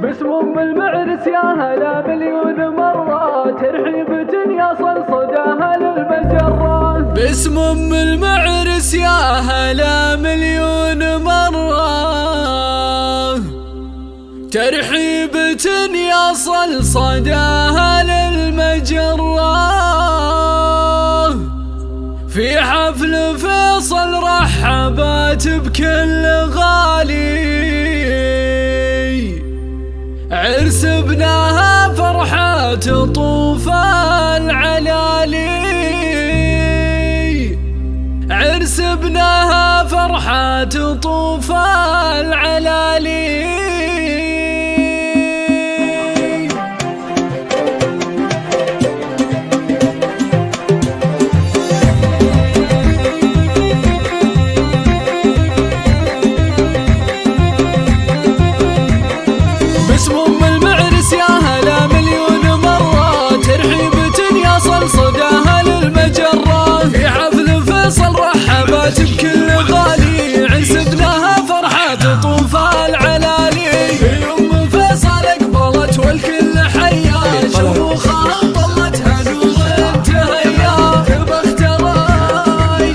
باسم ام المعرس يا هلا مليون مرة، ترحيبة يصل صداها للمجرة. باسم ام المعرس يا هلا مليون مرة، ترحيبة يصل صداها للمجرة. في حفل فيصل رحبت بكل غالي، عرس ابنها فرحة طوف العلالي، عرس ابنها فرحة طوف العلالي. باسم ام المعرس يا هلا مليون مرة، ترحيبة يصل صداها للمجرة. في حفل فيصل رحبت بكل غالي، عرس ابنها فرحة طوف العلالي. في ام فيصل اقبلت والكل حيا، شموخها طلتها نور تهيا.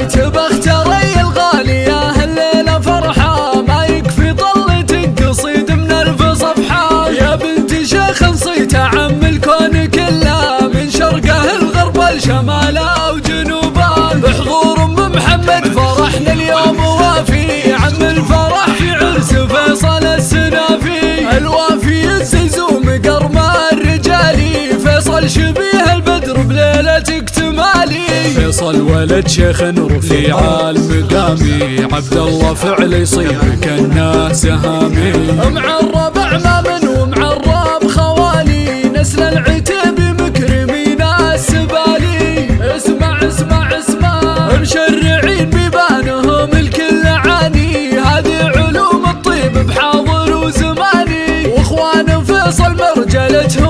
تبختري الغالي يا هالليلة فرحة، ما يكفي طلتك قصيد من الف صفحة. يا بنت شيخ صيته عم الكون كله، من شرقه الغرب الشماله وجنوبه. بحضور ام محمد فرحنا اليوم وافي، عم الفرح في عرس فيصل السنافي. الوافي الزلزوم قرم الرجالي، فيصل شبيه البدر بليلة اكتمالي. فيصل ولد شيخ رفيع المقامي، عبد الله فعل يصيب كأنه سهامي. معرب اعمام ومعرب خوالي، نسل العتيب مكرمين السبالي. اسمع اسمع اسمع مشرعين بيبانهم الكل عاني، هذه علوم الطيب بحاضر وزماني. واخوان فيصل مرجلتهم